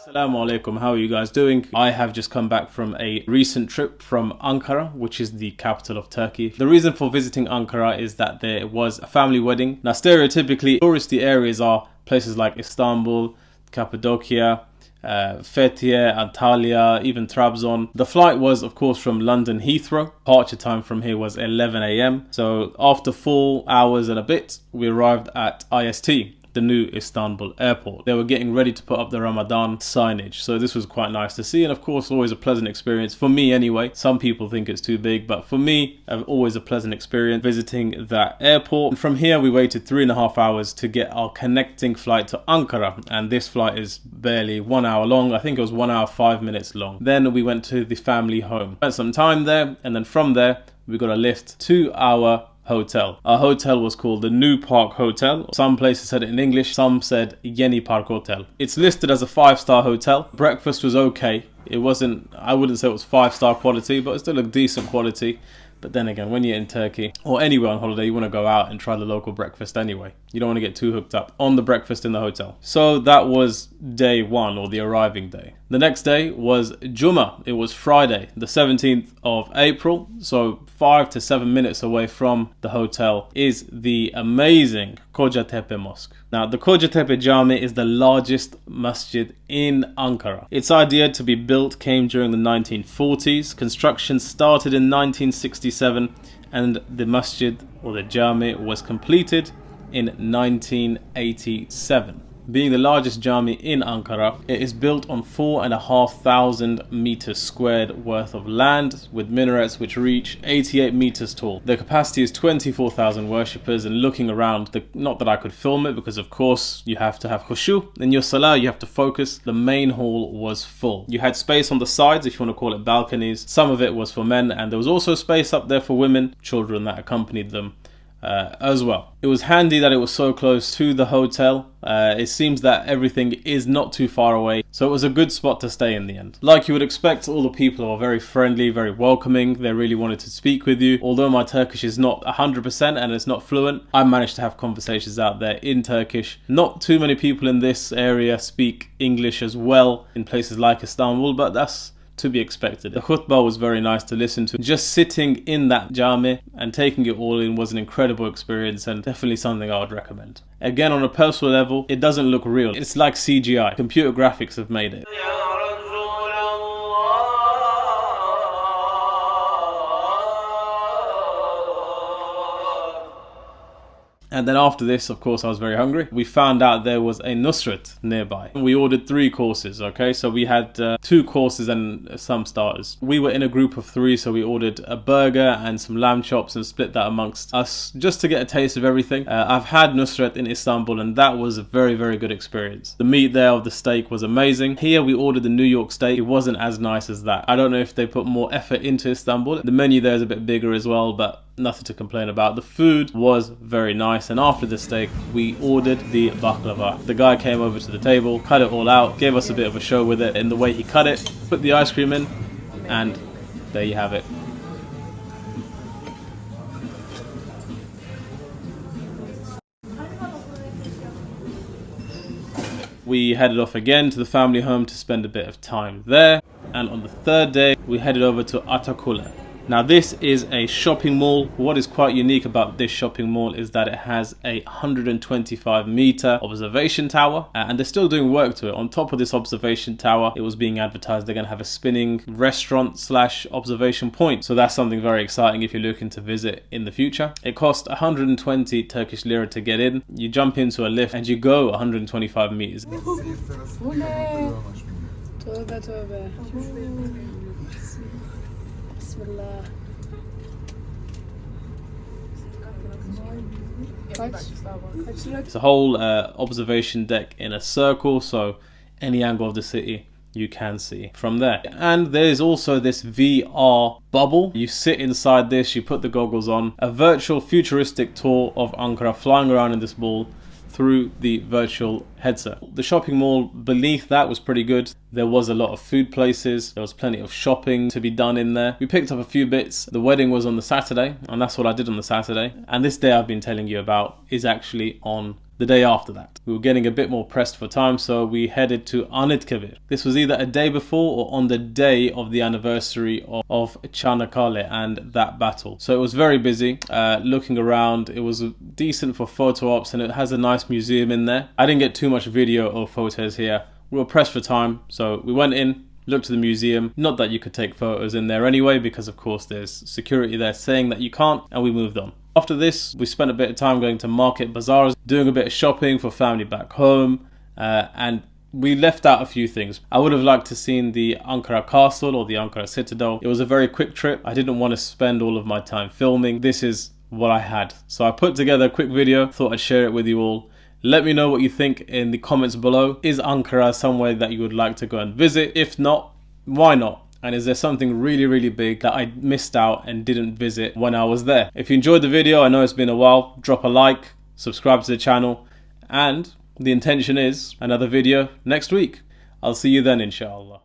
Assalamu alaikum, how are you guys doing? I have just come back from a recent trip from Ankara, which is the capital of Turkey. The reason for visiting Ankara is that there was a family wedding. Now stereotypically, touristy areas are places like Istanbul, Cappadocia, Fethiye, Antalya, even Trabzon. The flight was of course from London Heathrow. Departure time from here was 11 AM. So after 4 hours and a bit, we arrived at IST, the new Istanbul airport. They were getting ready to put up the Ramadan signage, so this was quite nice to see, and of course always a pleasant experience for me anyway. Some people think it's too big, but for me always a pleasant experience visiting that airport. And from here we waited 3.5 hours to get our connecting flight to Ankara, and this flight is barely 1 hour long. I think it was 1 hour 5 minutes long. Then we went to the family home, spent some time there, and then from there we got a lift to our hotel. Our hotel was called the New Park Hotel. Some places said it in English, some said Yeni Park Hotel. It's listed as a 5-star hotel. Breakfast was okay. It wasn't, I wouldn't say it was 5-star quality, but it's still a decent quality. But then again, when you're in Turkey or anywhere on holiday, you want to go out and try the local breakfast anyway. You don't want to get too hooked up on the breakfast in the hotel. So that was day one, or the arriving day. The next day was Jummah. It was Friday, the 17th of April. So 5 to 7 minutes away from the hotel is the amazing Kocatepe Mosque. Now, the Kocatepe Camii is the largest masjid in Ankara. Its idea to be built came during the 1940s. Construction started in 1967, and the masjid, or the Camii, was completed in 1987. Being the largest Camii in Ankara, it is built on 4,500 meters squared worth of land, with minarets which reach 88 meters tall. The capacity is 24,000 worshippers, and looking around, not that I could film it because of course you have to have khushu in your salah, you have to focus. The main hall was full. You had space on the sides, if you want to call it balconies. Some of it was for men, and there was also space up there for women, children that accompanied them as well. It was handy that it was so close to the hotel. It seems that everything is not too far away, so it was a good spot to stay in the end. Like you would expect, all the people are very friendly, very welcoming. They really wanted to speak with you. Although my Turkish is not 100% and it's not fluent, I managed to have conversations out there in Turkish. Not too many people in this area speak English as well in places like Istanbul, but that's to be expected. The khutbah was very nice to listen to. Just sitting in that Camii and taking it all in was an incredible experience, and definitely something I would recommend. Again, on a personal level, it doesn't look real. It's like CGI. Computer graphics have made it. And then after this, of course, I was very hungry. We found out there was a Nusret nearby. We ordered 3 courses, okay? So we had 2 courses and some starters. We were in a group of 3, so we ordered a burger and some lamb chops and split that amongst us just to get a taste of everything. I've had Nusret in Istanbul, and that was a very, very good experience. The meat there of the steak was amazing. Here we ordered the New York steak. It wasn't as nice as that. I don't know if they put more effort into Istanbul. The menu there is a bit bigger as well, but nothing to complain about. The food was very nice, and after the steak we ordered the baklava. The guy came over to the table, cut it all out, gave us a bit of a show with it in the way he cut it, put the ice cream in, and there you have it. We headed off again to the family home to spend a bit of time there, and on the 3rd day we headed over to Atakule. Now this is a shopping mall. What is quite unique about this shopping mall is that it has a 125 meter observation tower, and they're still doing work to it. On top of this observation tower, it was being advertised they're going to have a spinning restaurant slash observation point. So that's something very exciting if you're looking to visit in the future. It cost 120 Turkish lira to get in. You jump into a lift and you go 125 meters. It's a whole observation deck in a circle, so any angle of the city you can see from there. And there is also this VR bubble. You sit inside this, you put the goggles on, a virtual futuristic tour of Ankara, flying around in this ball through the virtual headset. The shopping mall beneath that was pretty good. There was a lot of food places. There was plenty of shopping to be done in there. We picked up a few bits. The wedding was on the Saturday, and that's what I did on the Saturday. And this day I've been telling you about is actually on the day after that. We were getting a bit more pressed for time, so we headed to Anitkabir. This was either a day before or on the day of the anniversary of Atakule and that battle. So it was very busy. Looking around, it was decent for photo ops, and it has a nice museum in there. I didn't get too much video or photos here. We were pressed for time, so we went in, looked at the museum. Not that you could take photos in there anyway, because of course there's security there saying that you can't, and we moved on. After this, we spent a bit of time going to market bazaars, doing a bit of shopping for family back home, and we left out a few things. I would have liked to seen the Ankara castle or the Ankara citadel. It was a very quick trip. I didn't want to spend all of my time filming. This is what I had. So I put together a quick video, thought I'd share it with you all. Let me know what you think in the comments below. Is Ankara somewhere that you would like to go and visit? If not, why not? And is there something really, really big that I missed out and didn't visit when I was there? If you enjoyed the video, I know it's been a while, drop a like, subscribe to the channel, and the intention is another video next week. I'll see you then, inshallah.